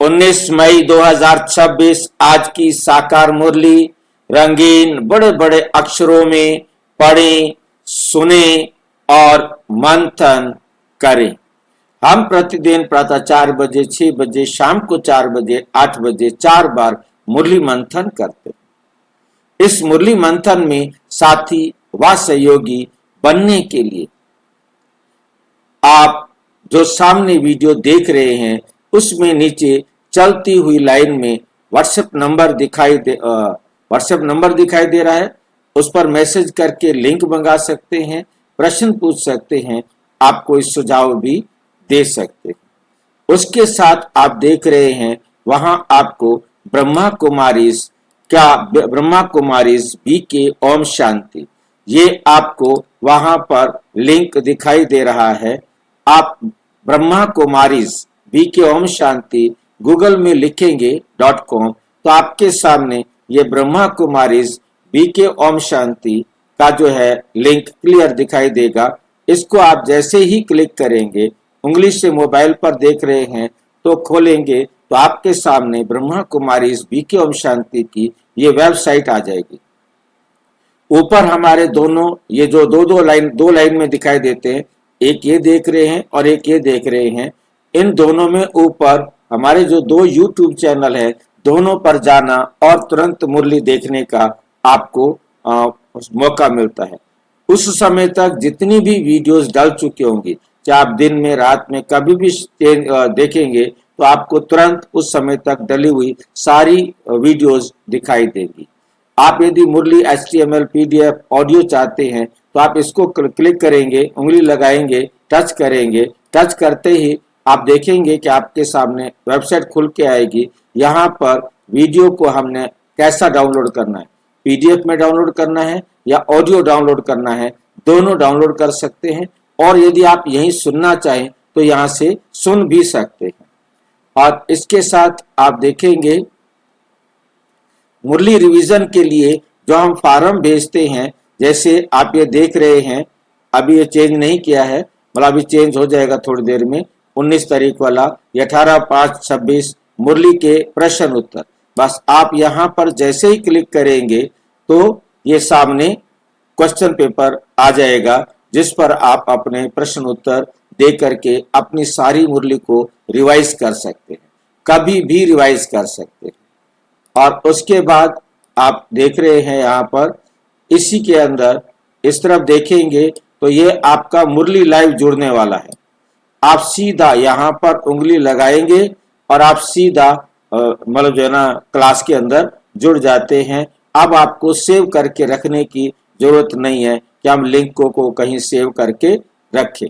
19 मई 2026 आज की साकार मुरली रंगीन बड़े बड़े अक्षरों में पढ़ें, सुने और मंथन करें। हम प्रतिदिन प्रातः 4 बजे, 6 बजे, शाम को 4 बजे, 8 बजे 4 बार मुरली मंथन करते हैं। इस मुरली मंथन में साथी व सहयोगी बनने के लिए आप जो सामने वीडियो देख रहे हैं उसमें नीचे चलती हुई लाइन में व्हाट्सएप नंबर दिखाई दे रहा है। उस पर मैसेज करके लिंक मंगा सकते हैं, प्रश्न पूछ सकते हैं, आप कोई सुझाव भी दे सकते हैं। उसके साथ आप देख रहे हैं वहां आपको ब्रह्मा कुमारीज BK ओम शांति, ये आपको वहां पर लिंक दिखाई दे रहा है। आप ब्रह्मा कुमारीज BK ओम शांति गूगल में लिखेंगे .com तो आपके सामने ये ब्रह्मा कुमारीज BK ओम शांति का जो है लिंक क्लियर दिखाई देगा। इसको आप जैसे ही क्लिक करेंगे, उंगली से मोबाइल पर देख रहे हैं तो खोलेंगे तो आपके सामने ब्रह्मा कुमारीज BK ओम शांति की ये वेबसाइट आ जाएगी। ऊपर हमारे दोनों ये जो दो लाइन में दिखाई देते हैं, एक ये देख रहे हैं और एक ये देख रहे हैं। इन दोनों में ऊपर हमारे जो 2 YouTube चैनल है, दोनों पर जाना और तुरंत मुरली देखने का आपको मौका मिलता है। उस समय तक जितनी भी वीडियोस डल चुकी होंगी, चाहे आप दिन में रात में कभी भी देखेंगे तो आपको तुरंत उस समय तक डली हुई सारी वीडियोस दिखाई देंगी। आप यदि मुरली HTML PDF ऑडियो चाहते हैं तो आप इसको क्लिक करेंगे, उंगली लगाएंगे, टच करेंगे। टच करते ही आप देखेंगे कि आपके सामने वेबसाइट खुल के आएगी। यहाँ पर वीडियो को हमने कैसा डाउनलोड करना है, PDF में डाउनलोड करना है या ऑडियो डाउनलोड करना है, दोनों डाउनलोड कर सकते हैं। और यदि आप यहीं सुनना चाहें तो यहाँ से सुन भी सकते हैं। और इसके साथ आप देखेंगे मुरली रिवीजन के लिए जो हम फॉर्म भेजते हैं, जैसे आप ये देख रहे हैं, अभी ये चेंज नहीं किया है, मतलब अभी चेंज हो जाएगा थोड़ी देर में। 19 तारीख वाला 18/5/26 मुरली के प्रश्न उत्तर, बस आप यहाँ पर जैसे ही क्लिक करेंगे तो ये सामने क्वेश्चन पेपर आ जाएगा, जिस पर आप अपने प्रश्न उत्तर दे करके अपनी सारी मुरली को रिवाइज कर सकते हैं, कभी भी रिवाइज कर सकते हैं। और उसके बाद आप देख रहे हैं यहाँ पर इसी के अंदर इस तरफ देखेंगे तो ये आपका मुरली लाइव जुड़ने वाला है। आप सीधा यहाँ पर उंगली लगाएंगे और आप सीधा मतलब जो है ना क्लास के अंदर जुड़ जाते हैं। अब आपको सेव करके रखने की जरूरत नहीं है कि हम लिंक को कहीं सेव करके रखें,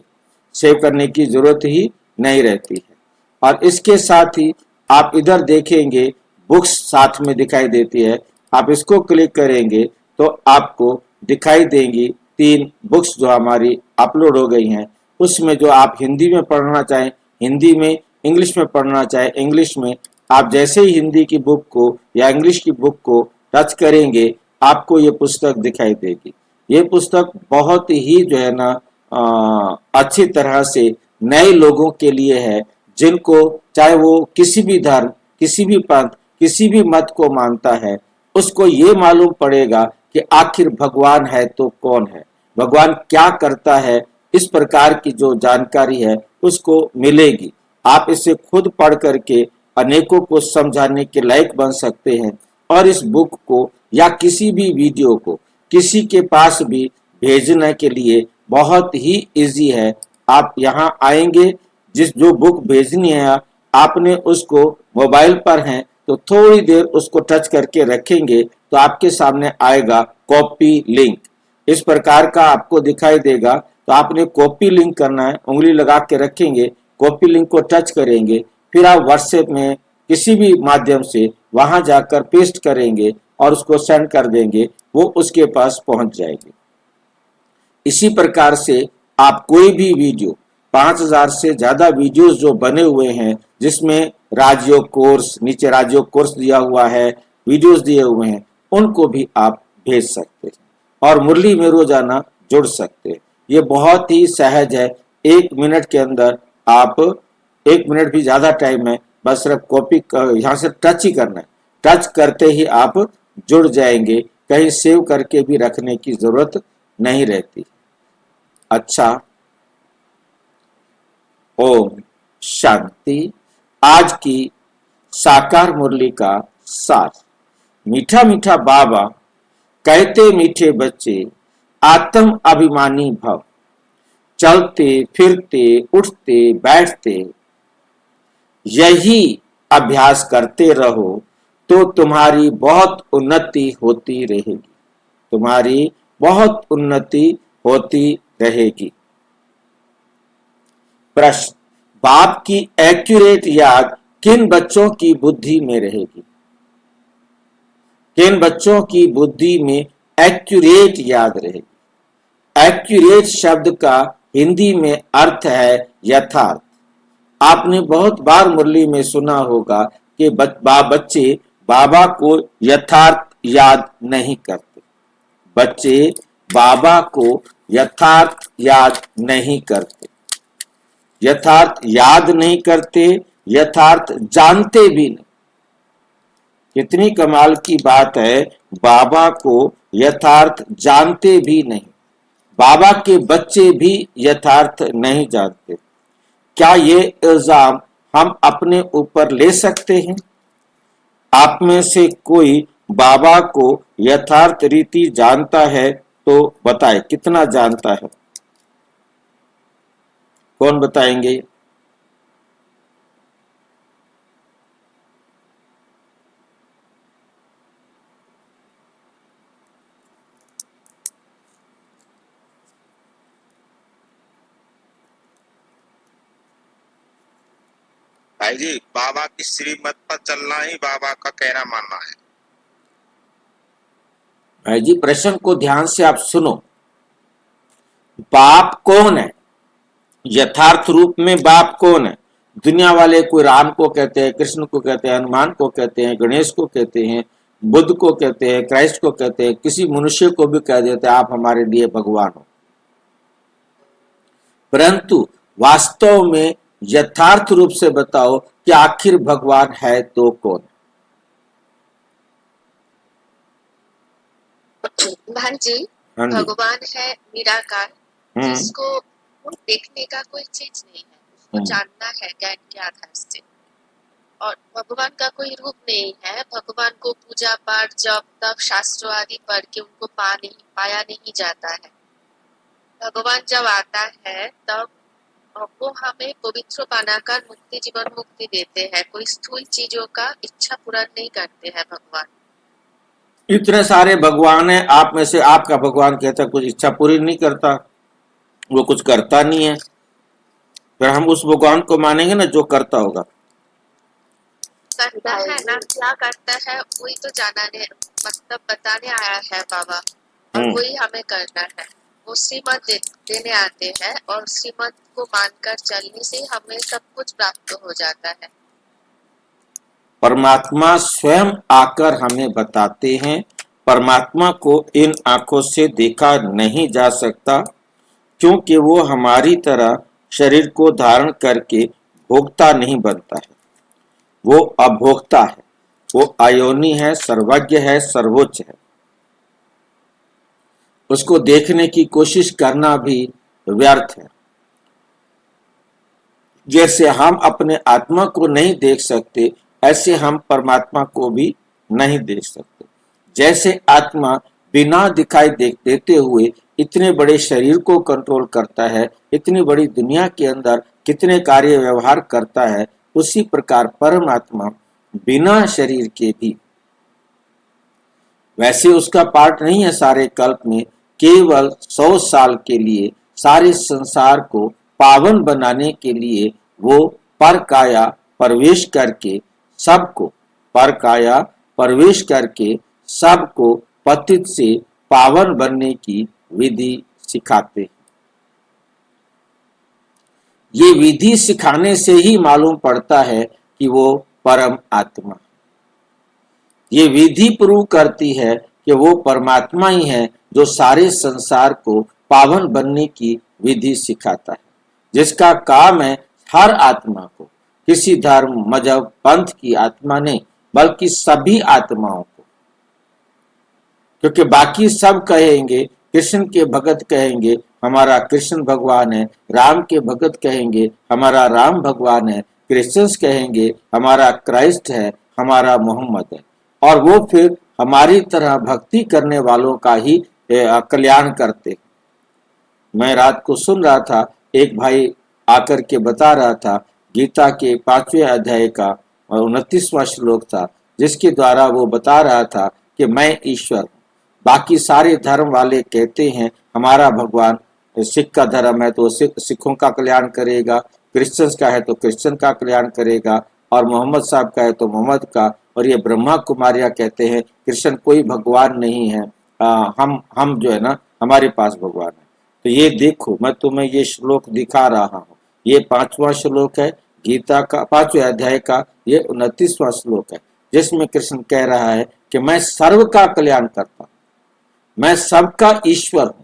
सेव करने की जरूरत ही नहीं रहती है। और इसके साथ ही आप इधर देखेंगे बुक्स साथ में दिखाई देती है, आप इसको क्लिक करेंगे तो आपको दिखाई देंगी 3 बुक्स जो हमारी अपलोड हो गई हैं। उसमें जो आप हिंदी में पढ़ना चाहें हिंदी में, इंग्लिश में पढ़ना चाहें इंग्लिश में, आप जैसे ही हिंदी की बुक को या इंग्लिश की बुक को टच करेंगे आपको ये पुस्तक दिखाई देगी। ये पुस्तक बहुत ही जो है ना अच्छी तरह से नए लोगों के लिए है, जिनको चाहे वो किसी भी धर्म, किसी भी पंथ, किसी भी मत को मानता है, उसको ये मालूम पड़ेगा कि आखिर भगवान है तो कौन है, भगवान क्या करता है, इस प्रकार की जो जानकारी है उसको मिलेगी। आप इसे खुद पढ़ करके अनेकों को समझाने के लायक बन सकते हैं। और इस बुक को या किसी भी वीडियो को किसी के पास भी भेजने के लिए बहुत ही इजी है। आप यहाँ आएंगे, जो बुक भेजनी है आपने उसको मोबाइल पर है तो थोड़ी देर उसको टच करके रखेंगे तो आपके सामने आएगा कॉपी लिंक, इस प्रकार का आपको दिखाई देगा। तो आपने कॉपी लिंक करना है, उंगली लगा के रखेंगे, कॉपी लिंक को टच करेंगे, फिर आप व्हाट्सएप में किसी भी माध्यम से वहां जाकर पेस्ट करेंगे और उसको सेंड कर देंगे, वो उसके पास पहुंच जाएगी। इसी प्रकार से आप कोई भी वीडियो 5000 से ज्यादा वीडियोस जो बने हुए हैं, जिसमें राजयोग कोर्स, नीचे राजयोग कोर्स दिया हुआ है, वीडियोस दिए हुए हैं, उनको भी आप भेज सकते हैं और मुरली में रोजाना जुड़ सकते हैं। ये बहुत ही सहज है। 1 मिनट के अंदर आप, 1 मिनट भी ज्यादा टाइम है, बस सिर्फ कॉपी यहाँ से टच ही करना है, टच करते ही आप जुड़ जाएंगे, कहीं सेव करके भी रखने की जरूरत नहीं रहती। अच्छा, ओम शांति। आज की साकार मुरली का सार। मीठा मीठा बाबा कहते मीठे बच्चे आत्म अभिमानी भव, चलते फिरते उठते बैठते यही अभ्यास करते रहो तो तुम्हारी बहुत उन्नति होती रहेगी, तुम्हारी बहुत उन्नति होती रहेगी। प्रश्न, बाप की एक्यूरेट याद किन बच्चों की बुद्धि में रहेगी? किन बच्चों की बुद्धि में एक्यूरेट याद रहेगी? एक्यूरेट शब्द का हिंदी में अर्थ है यथार्थ। आपने बहुत बार मुरली में सुना होगा कि बच्चे बाबा को यथार्थ याद नहीं करते, बच्चे बाबा को यथार्थ याद नहीं करते, यथार्थ याद नहीं करते, यथार्थ जानते भी नहीं। कितनी कमाल की बात है, बाबा को यथार्थ जानते भी नहीं, बाबा के बच्चे भी यथार्थ नहीं जानते। क्या ये इल्जाम हम अपने ऊपर ले सकते हैं? आप में से कोई बाबा को यथार्थ रीति जानता है तो बताए, कितना जानता है? कौन बताएंगे? भाई जी, बाबा की श्रीमत पर चलना ही बाबा का कहना मानना है। भाई जी, प्रश्न को ध्यान से आप सुनो। बाप कौन है? यथार्थ रूप में बाप कौन है? दुनिया वाले कोई राम को कहते हैं, कृष्ण को कहते हैं, हनुमान को कहते हैं, गणेश को कहते हैं, बुद्ध को कहते हैं, क्राइस्ट को कहते हैं, किसी मनुष्य को भी कह देते हैं आप हमारे लिए भगवान हो। परंतु वास्तव में यथार्थ रूप से बताओ कि आखिर भगवान है तो कौन? भाई जी, हाँ जी। भगवान है निराकार, जिसको देखने का कोई चीज नहीं है, उसको जानना है ज्ञान के आधार से। और भगवान का कोई रूप नहीं है, भगवान को पूजा पाठ जप तप शास्त्र आदि पढ़ के उनको पाया नहीं जाता है। भगवान जब आता है तब वो हमें पवित्र बनाकर मुक्ति जीवन मुक्ति देते हैं, कोई स्थूल चीजों का इच्छा पूरा नहीं करते हैं भगवान। इतने सारे भगवान हैं, आप में से आपका भगवान कहता कुछ इच्छा पूरी नहीं करता, वो कुछ करता नहीं है, फिर हम उस भगवान को मानेंगे ना जो करता होगा? करता है ना, क्या करता है वही तो जानाने मतलब बताने आया है बाबा, और वही हमें करना है। वो श्रीमत देने आते हैं और श्रीमत को मानकर चलने से हमें सब कुछ प्राप्त हो जाता है। परमात्मा स्वयं आकर हमें बताते हैं। परमात्मा को इन आंखों से देखा नहीं जा सकता, क्योंकि वो हमारी तरह शरीर को धारण करके भोक्ता नहीं बनता है, वो अभोक्ता है, वो अयोनी है, सर्वज्ञ है, सर्वोच्च है। उसको देखने की कोशिश करना भी व्यर्थ है। जैसे हम अपने आत्मा को नहीं देख सकते, ऐसे हम परमात्मा को भी नहीं देख सकते। जैसे आत्मा बिना दिखाई देते हुए इतने बड़े शरीर को कंट्रोल करता है, इतनी बड़ी दुनिया के अंदर कितने कार्य व्यवहार करता है, उसी प्रकार परमात्मा बिना शरीर के भी, वैसे उसका पार्ट नहीं है सारे कल्प में, केवल 100 साल के लिए सारे संसार को पावन बनाने के लिए वो पर काया प्रवेश करके सबको, पर काया प्रवेश करके सबको पतित से पावन बनने की विधि सिखाते। ये विधि सिखाने से ही मालूम पड़ता है कि वो परम आत्मा। ये विधि प्रूव करती है कि वो परमात्मा ही है जो सारे संसार को पावन बनने की विधि सिखाता है, जिसका काम है हर आत्मा को किसी धर्म, मजहब, पंथ की आत्मा नहीं, बल्कि सभी आत्माओं को। क्योंकि बाकी सब कहेंगे, कृष्ण के भगत कहेंगे हमारा कृष्ण भगवान है, राम के भगत कहेंगे हमारा राम भगवान है, क्रिश्चियंस कहेंगे हमारा क्राइस्ट है, हमारा मोहम्मद है, और वो फिर हमारी तरह भक्ति करने वालों का ही कल्याण करते। मैं रात को सुन रहा था, एक भाई आकर के बता रहा था गीता के 5वें अध्याय का 29वां श्लोक था, जिसके द्वारा वो बता रहा था कि मैं ईश्वर हूँ। बाकी सारे धर्म वाले कहते हैं हमारा भगवान, सिख का धर्म है तो सिखों का कल्याण करेगा, क्रिश्चियंस का है तो क्रिश्चियन का कल्याण करेगा, और मोहम्मद साहब का है तो मोहम्मद का, और ये ब्रह्मा कुमारियाँ कहते हैं कृष्ण कोई भगवान नहीं है, हम जो है ना हमारे पास भगवान है। तो ये देखो, मैं तुम्हें ये श्लोक दिखा रहा हूँ, ये 5वां श्लोक है गीता का 5वें अध्याय का, ये 29वां श्लोक है, जिसमें कृष्ण कह रहा है कि मैं सर्व का कल्याण करता हूँ, मैं सबका ईश्वर हूं।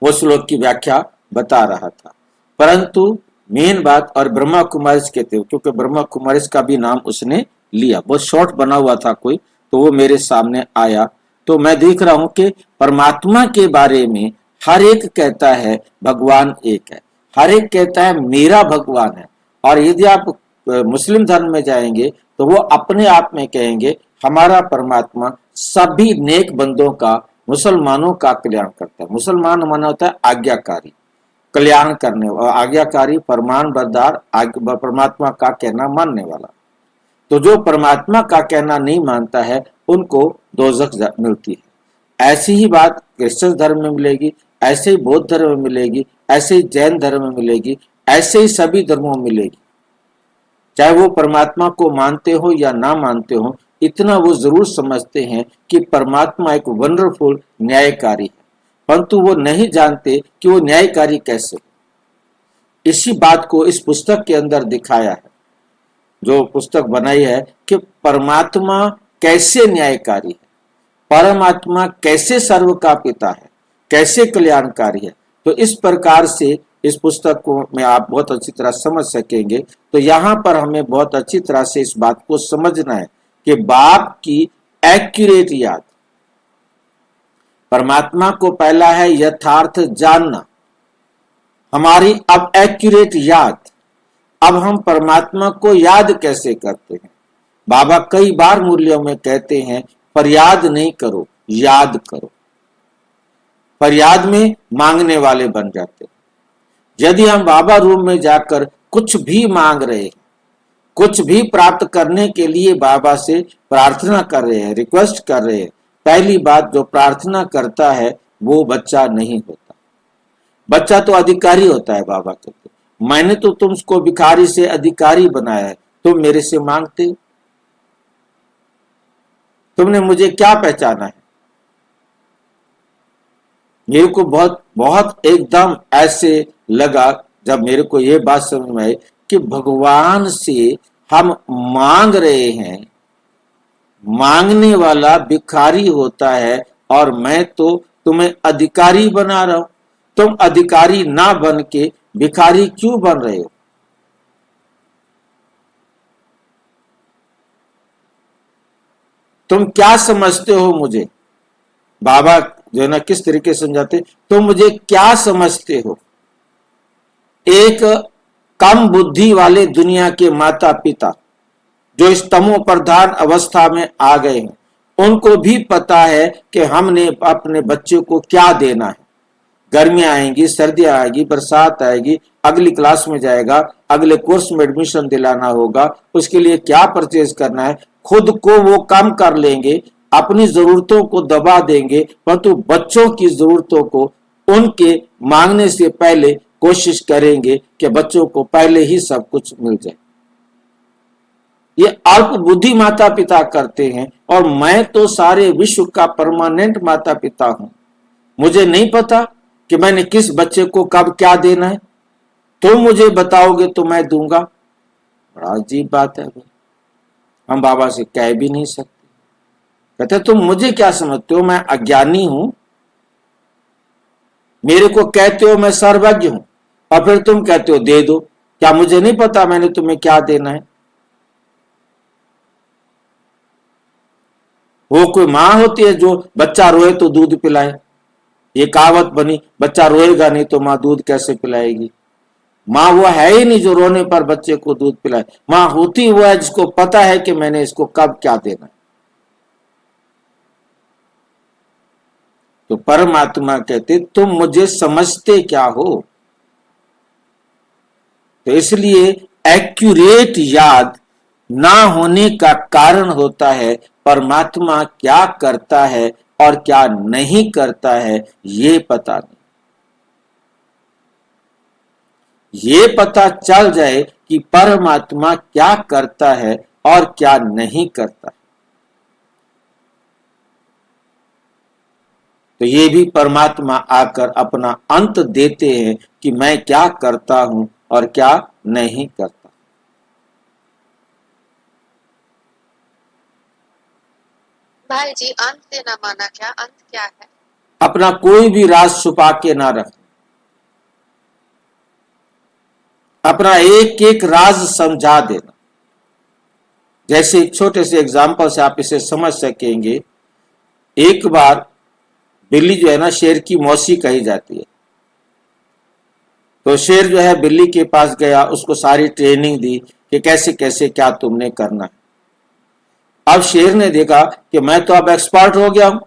वो श्लोक की व्याख्या बता रहा था। परंतु मेन बात, और ब्रह्मा कुमारिस कहते हो, क्योंकि ब्रह्मा कुमारिस का भी नाम उसने लिया, बहुत शॉर्ट बना हुआ था कोई, तो वो मेरे सामने आया। तो मैं देख रहा हूं कि परमात्मा के बारे में हर एक कहता है भगवान एक है, हर एक कहता है मेरा भगवान है। और यदि आप मुस्लिम धर्म में जाएंगे तो वो अपने आप में कहेंगे हमारा परमात्मा सभी नेक बंदों का, मुसलमानों का कल्याण करता है। मुसलमान माना होता है आज्ञाकारी, कल्याण करने वाला, आज्ञाकारी, फरमान बरदार, परमात्मा का कहना मानने वाला। तो जो परमात्मा का कहना नहीं मानता है उनको दोजख मिलती है। ऐसी ही बात क्रिश्चियन धर्म में मिलेगी, ऐसे ही बौद्ध धर्म में मिलेगी, ऐसे ही जैन धर्म में मिलेगी, ऐसे ही सभी धर्मों में मिलेगी। चाहे वो परमात्मा को मानते हो या ना मानते हो, इतना वो जरूर समझते हैं कि परमात्मा एक वंडरफुल न्यायकारी है, परंतु वो नहीं जानते कि वो न्यायकारी कैसे। इसी बात को इस पुस्तक के अंदर दिखाया है, जो पुस्तक बनाई है, कि परमात्मा कैसे न्यायकारी है, परमात्मा कैसे सर्व का पिता है, कैसे कल्याणकारी है। तो इस प्रकार से इस पुस्तक को में आप बहुत अच्छी तरह समझ सकेंगे। तो यहाँ पर हमें बहुत अच्छी तरह से इस बात को समझना है कि बाप की एक्यूरेट याद, परमात्मा को पहला है यथार्थ जानना, हमारी अब एक्यूरेट याद, अब हम परमात्मा को याद कैसे करते हैं। बाबा कई बार मूल्यों में कहते हैं फरियाद नहीं करो, याद करो। फरियाद में मांगने वाले बन जाते हैं। यदि हम बाबा रूम में जाकर कुछ भी मांग रहे हैं, कुछ भी प्राप्त करने के लिए बाबा से प्रार्थना कर रहे हैं, रिक्वेस्ट कर रहे हैं, पहली बात जो प्रार्थना करता है वो बच्चा नहीं होता। बच्चा तो अधिकारी होता है। बाबा कहते मैंने तो तुमको भिखारी से अधिकारी बनाया है, तुम मेरे से मांगते हो, तुमने मुझे क्या पहचाना है। मेरे को बहुत बहुत एकदम ऐसे लगा जब मेरे को ये बात समझ में आई कि भगवान से हम मांग रहे हैं, मांगने वाला भिखारी होता है, और मैं तो तुम्हें अधिकारी बना रहा हूं। तुम अधिकारी ना बन के भिखारी क्यों बन रहे हो? तुम क्या समझते हो मुझे? बाबा जो है ना किस तरीके से समझाते, तुम मुझे क्या समझते हो? एक कम बुद्धि वाले दुनिया के माता पिता जो इस तमो प्रधान अवस्था में आ गए हैं, उनको भी पता है कि हमने अपने बच्चे को क्या देना है। गर्मियां आएंगी, सर्दियां आएगी, बरसात आएगी, अगली क्लास में जाएगा, अगले कोर्स में एडमिशन दिलाना होगा, उसके लिए क्या परचेज करना है, खुद को वो कम कर लेंगे, अपनी जरूरतों को दबा देंगे, परंतु बच्चों की जरूरतों को उनके मांगने से पहले कोशिश करेंगे कि बच्चों को पहले ही सब कुछ मिल जाए। ये अल्प बुद्धि माता पिता करते हैं, और मैं तो सारे विश्व का परमानेंट माता पिता हूं। मुझे नहीं पता कि मैंने किस बच्चे को कब क्या देना है। तुम मुझे बताओगे तो मैं दूंगा। बड़ा अजीब बात है, हम बाबा से कह भी नहीं सकते। कहते तुम मुझे क्या समझते हो, मैं अज्ञानी हूं, मेरे को कहते हो मैं सर्वज्ञ हूं, और फिर तुम कहते हो दे दो। क्या मुझे नहीं पता मैंने तुम्हें क्या देना है? वो कोई माँ होती है जो बच्चा रोए तो दूध पिलाए? ये कहावत बनी, बच्चा रोएगा नहीं तो माँ दूध कैसे पिलाएगी? माँ वो है ही नहीं जो रोने पर बच्चे को दूध पिलाए। माँ होती वो है जिसको पता है कि मैंने इसको कब क्या देना है। तो परमात्मा कहते तुम मुझे समझते क्या हो? तो इसलिए एक्यूरेट याद ना होने का कारण होता है परमात्मा क्या करता है और क्या नहीं करता है ये पता नहीं। ये पता चल जाए कि परमात्मा क्या करता है और क्या नहीं करता, तो ये भी परमात्मा आकर अपना अंत देते हैं कि मैं क्या करता हूं और क्या नहीं करता। भाई जी, अंत देना माना क्या? अंत क्या है? अपना कोई भी राज छुपा के ना रख, अपना एक एक राज समझा देना। जैसे एक छोटे से एग्जाम्पल से आप इसे समझ सकेंगे। एक बार बिल्ली जो है ना, शेर की मौसी कही जाती है। तो शेर जो है बिल्ली के पास गया, उसको सारी ट्रेनिंग दी कि कैसे कैसे क्या तुमने करना है। अब शेर ने देखा कि मैं तो अब एक्सपर्ट हो गया हूं,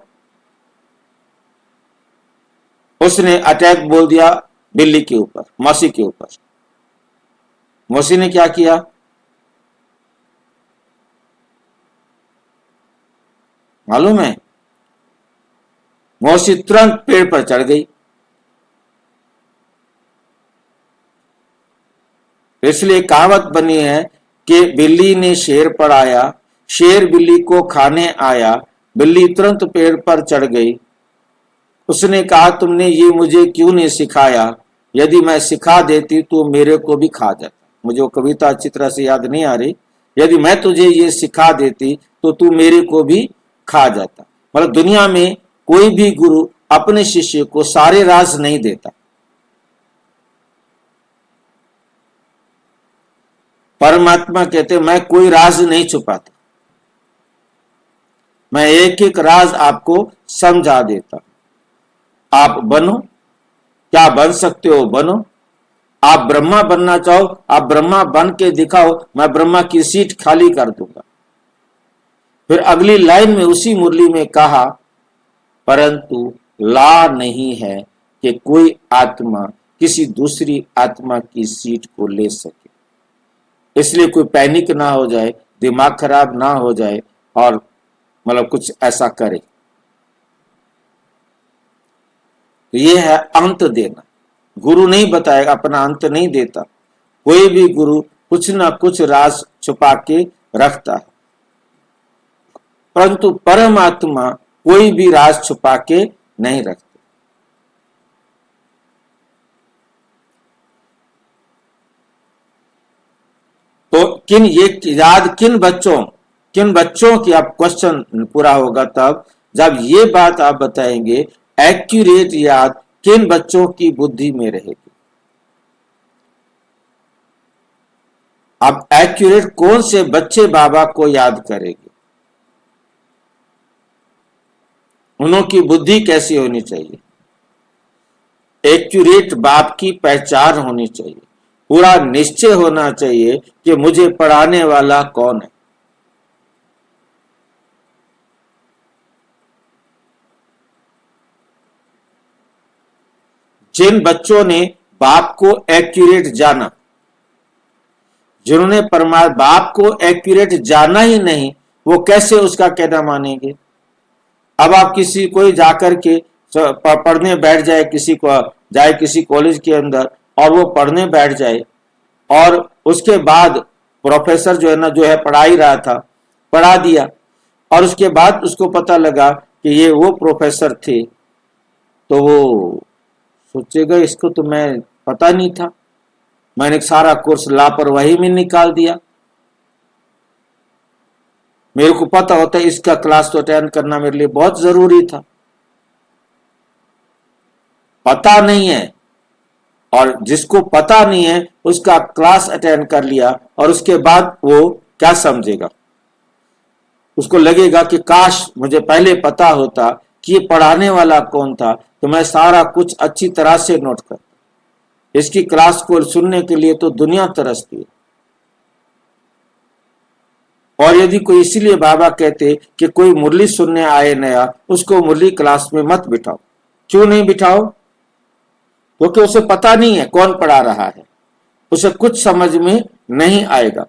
उसने अटैक बोल दिया बिल्ली के ऊपर, मौसी के ऊपर। मौसी ने क्या किया? मालूम है? मौसी तुरंत पेड़ पर चढ़ गई। इसलिए कहावत बनी है कि बिल्ली ने शेर पर आया, शेर बिल्ली को खाने आया, बिल्ली तुरंत पेड़ पर चढ़ गई। उसने कहा तुमने ये मुझे क्यों नहीं सिखाया? यदि मैं सिखा देती तो मेरे को भी खा जाता। मुझे वो कविता अच्छी तरह से याद नहीं आ रही। यदि मैं तुझे ये सिखा देती तो तू मेरे को भी खा जाता। मतलब दुनिया में कोई भी गुरु अपने शिष्य को सारे राज नहीं देता। परमात्मा कहते मैं कोई राज नहीं छुपाता, मैं एक एक राज आपको समझा देता। आप बनो, क्या बन सकते हो बनो। आप ब्रह्मा बनना चाहो, आप ब्रह्मा बन के दिखाओ, मैं ब्रह्मा की सीट खाली कर दूंगा। फिर अगली लाइन में उसी मुरली में कहा, परंतु ला नहीं है कि कोई आत्मा किसी दूसरी आत्मा की सीट को ले सके। इसलिए कोई पैनिक ना हो जाए, दिमाग खराब ना हो जाए और मतलब कुछ ऐसा करे। तो ये है अंत देना। गुरु नहीं बताएगा, अपना अंत नहीं देता। कोई भी गुरु कुछ ना कुछ राज छुपा के रखता है, परंतु परमात्मा कोई भी राज छुपा के नहीं रखते। तो किन बच्चों की आप क्वेश्चन पूरा होगा तब जब ये बात आप बताएंगे, एक्यूरेट याद किन बच्चों की बुद्धि में रहेगी। अब एक्यूरेट कौन से बच्चे बाबा को याद करेंगे, उनकी बुद्धि कैसी होनी चाहिए। एक्यूरेट बाप की पहचान होनी चाहिए, पूरा निश्चय होना चाहिए कि मुझे पढ़ाने वाला कौन है। जिन बच्चों ने बाप को एक्यूरेट जाना, जिन्होंने बाप को एक्यूरेट जाना ही नहीं, वो कैसे उसका कहना मानेंगे। अब आप किसी कोई जाकर के पढ़ने बैठ जाए, किसी को जाए किसी कॉलेज के अंदर और वो पढ़ने बैठ जाए और उसके बाद प्रोफेसर जो है ना, जो है पढ़ा ही रहा था, पढ़ा दिया और उसके बाद उसको पता लगा कि ये वो प्रोफेसर थे, तो वो सोचेगा इसको तो मैं पता नहीं था, मैंने सारा कोर्स लापरवाही में निकाल दिया। मेरे को पता होता है इसका क्लास तो अटेंड करना मेरे लिए बहुत जरूरी था। पता नहीं है, और जिसको पता नहीं है उसका क्लास अटेंड कर लिया और उसके बाद वो क्या समझेगा, उसको लगेगा कि काश मुझे पहले पता होता कि ये पढ़ाने वाला कौन था तो मैं सारा कुछ अच्छी तरह से नोट कर। इसकी क्लास को सुनने के लिए तो दुनिया तरसती है। और यदि कोई इसीलिए बाबा कहते कि कोई मुरली सुनने आए नया, उसको मुरली क्लास में मत बिठाओ। क्यों नहीं बिठाओ? क्योंकि उसे पता नहीं है कौन पढ़ा रहा है, उसे कुछ समझ में नहीं आएगा,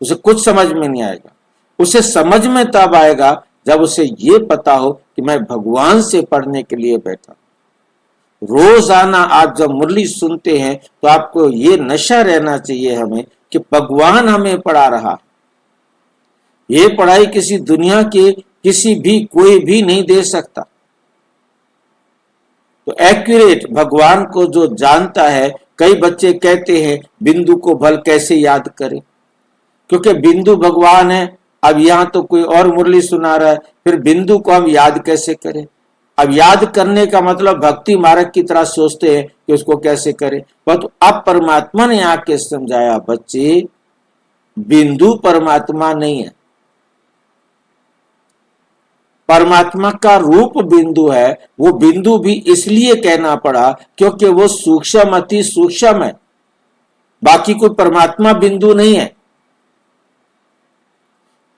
उसे कुछ समझ में नहीं आएगा। उसे समझ में तब आएगा जब उसे ये पता हो कि मैं भगवान से पढ़ने के लिए बैठा। रोजाना आप जब मुरली सुनते हैं तो आपको ये नशा रहना चाहिए हमें कि भगवान हमें पढ़ा रहा। ये पढ़ाई किसी दुनिया के किसी भी कोई भी नहीं दे सकता। तो एक्यूरेट भगवान को जो जानता है, कई बच्चे कहते हैं बिंदु को भल कैसे याद करें, क्योंकि बिंदु भगवान है। अब यहां तो कोई और मुरली सुना रहा है, फिर बिंदु को हम याद कैसे करें? अब याद करने का मतलब भक्ति मार्ग की तरह सोचते हैं कि उसको कैसे करें। पर अब परमात्मा ने आके समझाया, बच्चे बिंदु परमात्मा नहीं है, परमात्मा का रूप बिंदु है। वो बिंदु भी इसलिए कहना पड़ा क्योंकि वो सूक्ष्म अति सूक्ष्म है, बाकी कोई परमात्मा बिंदु नहीं है।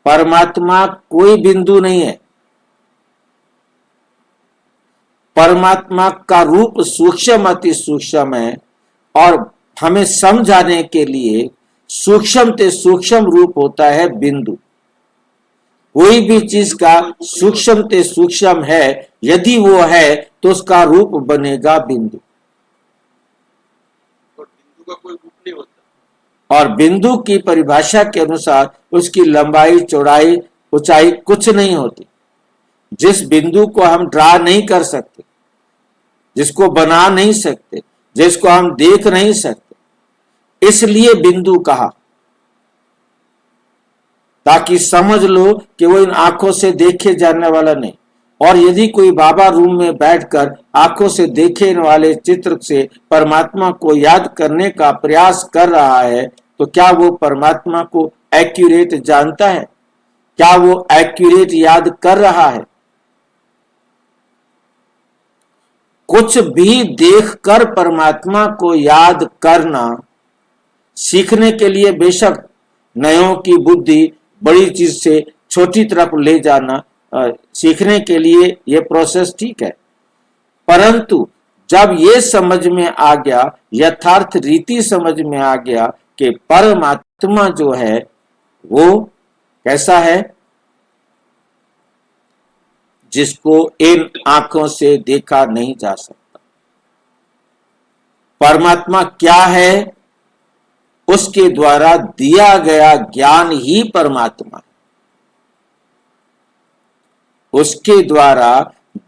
परमात्मा कोई बिंदु नहीं है। परमात्मा का रूप सूक्ष्म अति सूक्ष्म है और हमें समझाने के लिए सूक्ष्म से सूक्ष्म रूप होता है बिंदु। कोई भी चीज का सूक्ष्म से सूक्ष्म है, यदि वो है तो उसका रूप बनेगा बिंदु। और बिंदु का कोई रूप नहीं होता। और बिंदु की परिभाषा के अनुसार उसकी लंबाई चौड़ाई ऊंचाई कुछ नहीं होती। जिस बिंदु को हम ड्रा नहीं कर सकते, जिसको बना नहीं सकते, जिसको हम देख नहीं सकते, इसलिए बिंदु कहा, ताकि समझ लो कि वो इन आंखों से देखे जाने वाला नहीं। और यदि कोई बाबा रूम में बैठकर आंखों से देखे वाले चित्र से परमात्मा को याद करने का प्रयास कर रहा है, तो क्या वो परमात्मा को एक्यूरेट जानता है? क्या वो एक्यूरेट याद कर रहा है? कुछ भी देखकर परमात्मा को याद करना सीखने के लिए बेशक नयों की बुद्धि बड़ी चीज से छोटी तरफ ले जाना सीखने के लिए ये प्रोसेस ठीक है, परंतु जब ये समझ में आ गया, यथार्थ रीति समझ में आ गया कि परमात्मा जो है वो कैसा है, जिसको इन आंखों से देखा नहीं जा सकता। परमात्मा क्या है? उसके द्वारा दिया गया ज्ञान ही परमात्मा है। उसके द्वारा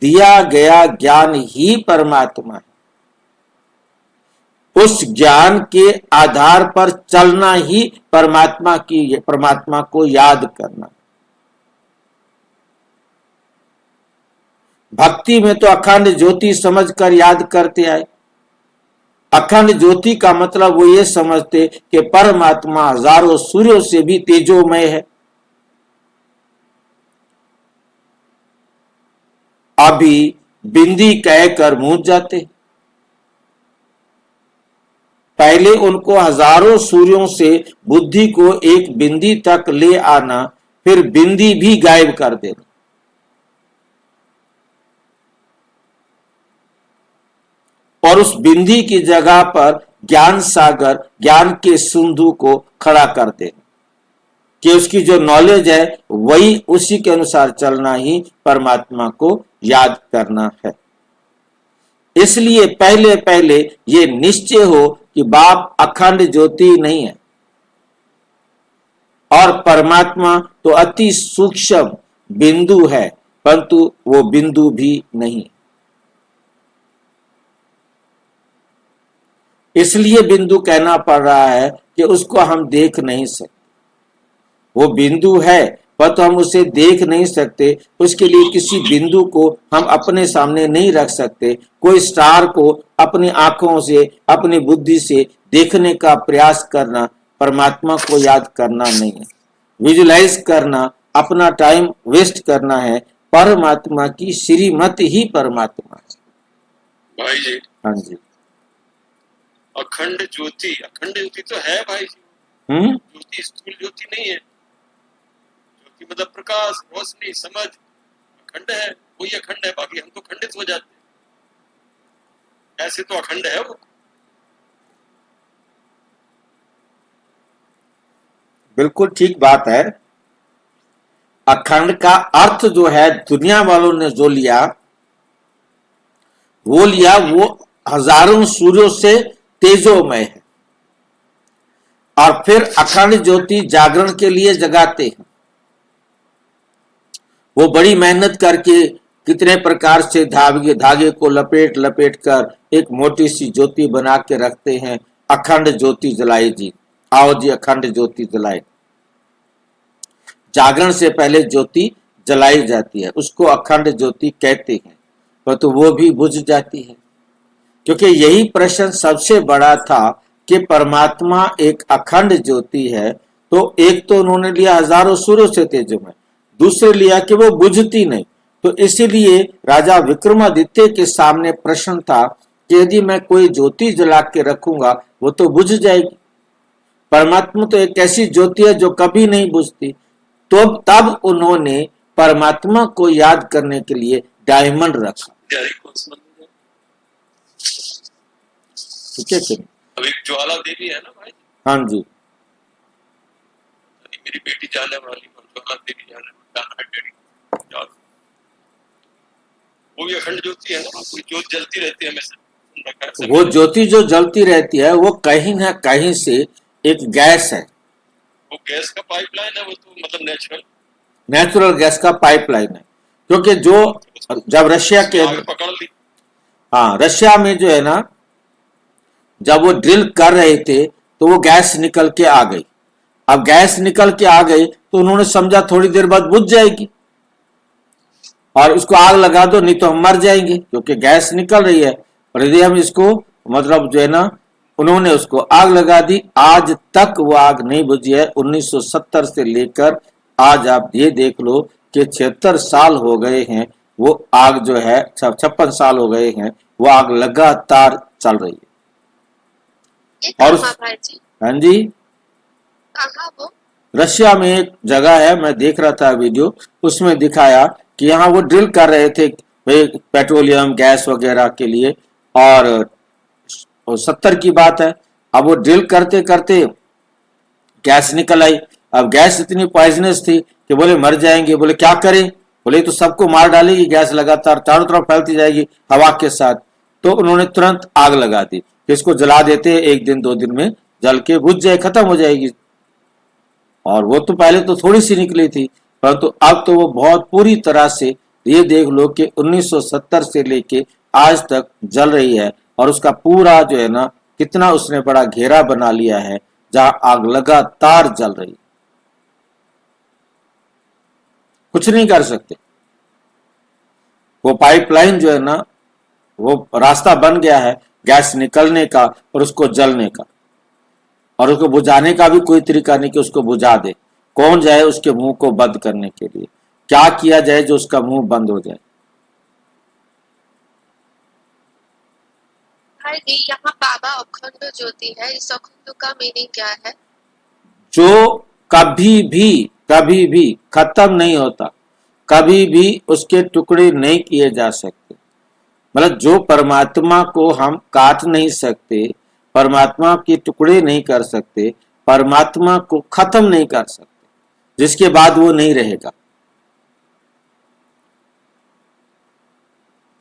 दिया गया ज्ञान ही परमात्मा है। उस ज्ञान के आधार पर चलना ही परमात्मा को याद करना। भक्ति में तो अखंड ज्योति समझकर याद करते आए। अखंड ज्योति का मतलब वो ये समझते कि परमात्मा हजारों सूर्यों से भी तेजोमय है। अभी बिंदी कहकर मूझ जाते। पहले उनको हजारों सूर्यों से बुद्धि को एक बिंदी तक ले आना, फिर बिंदी भी गायब कर देना। और उस बिंदी की जगह पर ज्ञान सागर, ज्ञान के सिंधु को खड़ा कर देना कि उसकी जो नॉलेज है वही उसी के अनुसार चलना ही परमात्मा को याद करना है। इसलिए पहले पहले ये निश्चय हो कि बाप अखंड ज्योति नहीं है और परमात्मा तो अति सूक्ष्म बिंदु है, परंतु वो बिंदु भी नहीं। इसलिए बिंदु कहना पड़ रहा है कि उसको हम देख नहीं सकते। वो बिंदु है परंतु हम उसे देख नहीं सकते, उसके लिए किसी बिंदु को हम अपने सामने नहीं रख सकते। कोई स्टार को अपनी आंखों से, अपनी बुद्धि से देखने का प्रयास करना परमात्मा को याद करना नहीं है। विजुलाइज करना, अपना टाइम वेस्ट करना है। परमात्मा की श्रीमत ही परमात्मा है। भाई जी, हाँ जी। अखंड ज्योति तो है भाई जी। ज्योति स्थूल ज्योति नहीं है। ज्योति मतलब प्रकाश, रोशनी, समझ, अखंड है। वही अखंड है, बाकी हम तो खंडित हो जाते हैं। ऐसे तो अखंड है वो। बिल्कुल ठीक बात है। अखंड का अर्थ जो है दुनिया वालों ने जो लिया, वो हजारों सूर्यों से तेजोमय है। और फिर अखंड ज्योति जागरण के लिए जगाते हैं। वो बड़ी मेहनत करके कितने प्रकार से धागे को लपेट लपेट कर एक मोटी सी ज्योति बना के रखते हैं। अखंड ज्योति जलाई जी, आओ जी अखंड ज्योति जलाए। जागरण से पहले ज्योति जलाई जाती है, उसको अखंड ज्योति कहते हैं, परंतु वो भी बुझ जाती है। क्योंकि यही प्रश्न सबसे बड़ा था कि परमात्मा एक अखंड ज्योति है, तो एक तो उन्होंने लिया हजारों सूर्यों से तेजोमय, दूसरे लिया कि वो बुझती नहीं। तो इसीलिए राजा विक्रमादित्य के सामने प्रश्न था कि यदि मैं कोई ज्योति जला के रखूंगा वो तो बुझ जाएगी। परमात्मा तो एक ऐसी ज्योति है जो कभी नहीं बुझती। तो तब उन्होंने परमात्मा को याद करने के लिए डायमंड रखा। ठीक है कि अब एक ज्वाला देवी है ना भाई। हाँ जी, मेरी बेटी जाने वाली ज्वाला देवी जाने वाली, वो भी अखंड ज्योति है ना। कोई ज्योत जलती रहती है हमेशा। वो ज्योति जो जलती रहती है वो कहीं ना कहीं से एक गैस है। वो गैस का पाइपलाइन है। वो तो मतलब नेचुरल गैस का पाइपलाइन है। क्योंकि जो जब रशिया के पकड़ ली, हाँ रशिया में जो है ना, जब वो ड्रिल कर रहे थे तो वो गैस निकल के आ गई। अब गैस निकल के आ गई तो उन्होंने समझा थोड़ी देर बाद बुझ जाएगी और इसको आग लगा दो, नहीं तो हम मर जाएंगे, क्योंकि गैस निकल रही है। और यदि हम इसको मतलब जो है ना, उन्होंने उसको आग लगा दी। आज तक वो आग नहीं बुझी है। 1970 से लेकर आज आप ये देख लो कि 76 साल हो गए हैं, वो आग जो है 56 साल हो गए हैं, वो आग लगातार चल रही है। और हाँ जी, कहाँ वो? रशिया में एक जगह है, मैं देख रहा था वीडियो, उसमें दिखाया कि यहाँ वो ड्रिल कर रहे थे पेट्रोलियम गैस वगैरह के लिए। और 70 की बात है। अब वो ड्रिल करते करते गैस निकल आई। अब गैस इतनी पॉइजनस थी कि बोले मर जाएंगे। बोले क्या करें? बोले तो सबको मार डालेगी गैस, लगातार चारों तरफ फैलती जाएगी हवा के साथ। तो उन्होंने तुरंत आग लगा दी कि इसको जला देते, 1 दिन 2 दिन में जल के बुझ जाए, खत्म हो जाएगी। और वो तो पहले तो थोड़ी सी निकली थी, परंतु अब तो वो बहुत पूरी तरह से, ये देख लो कि 1970 से लेके आज तक जल रही है। और उसका पूरा जो है ना, कितना उसने बड़ा घेरा बना लिया है जहां आग लगातार जल रही है। कुछ नहीं कर सकते। वो पाइपलाइन जो है ना, वो रास्ता बन गया है गैस निकलने का और उसको जलने का। और उसको बुझाने का भी कोई तरीका नहीं कि उसको बुझा दे। कौन जाए उसके मुंह को बंद करने के लिए? क्या किया जाए जो उसका मुंह बंद हो जाए? यहाँ बाबा अखंड ज्योति है, इस अखंड का मीनिंग क्या है? जो कभी भी खत्म नहीं होता, कभी भी उसके टुकड़े नहीं किए जा सकते। मतलब जो परमात्मा को हम काट नहीं सकते, परमात्मा के टुकड़े नहीं कर सकते, परमात्मा को खत्म नहीं कर सकते, जिसके बाद वो नहीं रहेगा।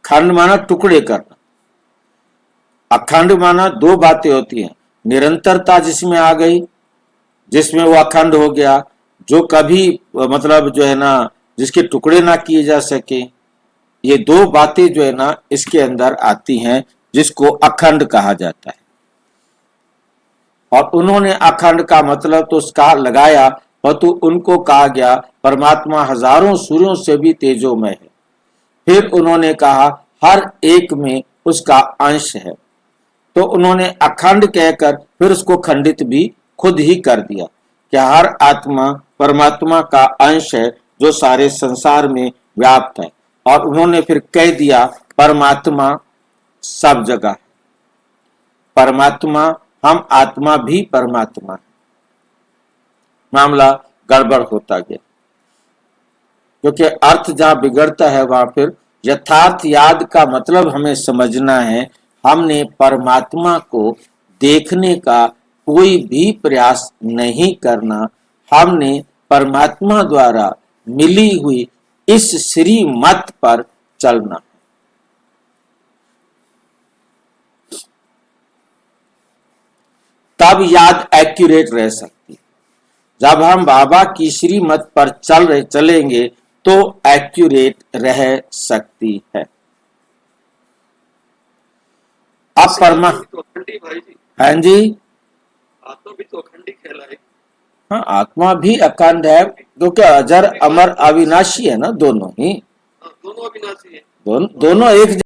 खंड माना टुकड़े करना, अखंड माना 2 बातें होती हैं। निरंतरता जिसमें आ गई, जिसमें वो अखंड हो गया, जो कभी मतलब जो है ना, जिसके टुकड़े ना किए जा सके। ये 2 बातें जो है ना इसके अंदर आती हैं, जिसको अखंड कहा जाता है। और उन्होंने अखंड का मतलब तो उसका लगाया, परंतु उनको कहा गया परमात्मा हजारों सूर्यों से भी तेजोमय है। फिर उन्होंने कहा हर एक में उसका अंश है, तो उन्होंने अखंड कहकर फिर उसको खंडित भी खुद ही कर दिया कि हर आत्मा परमात्मा का अंश है जो सारे संसार में व्याप्त है। और उन्होंने फिर कह दिया परमात्मा सब जगह है। परमात्मा हम आत्मा भी परमात्मा है। मामला गड़बड़ होता गया, क्योंकि अर्थ जहां बिगड़ता है वहां फिर यथार्थ याद का मतलब हमें समझना है। हमने परमात्मा को देखने का कोई भी प्रयास नहीं करना, हमने परमात्मा द्वारा मिली हुई इस श्रीमत पर चलना। तब याद एक्यूरेट रह सकती। जब हम बाबा की श्रीमत पर चलेंगे तो एक्यूरेट रह सकती है। अब परमा तो अखंडी भाई जी, हाँ जी, आत्मा भी तो अखंडी कहलाएगी। हाँ आत्मा भी अखंड है, क्योंकि अजर अमर अविनाशी है ना, दोनों ही, हाँ, दोनों अविनाशी है। दोनों एक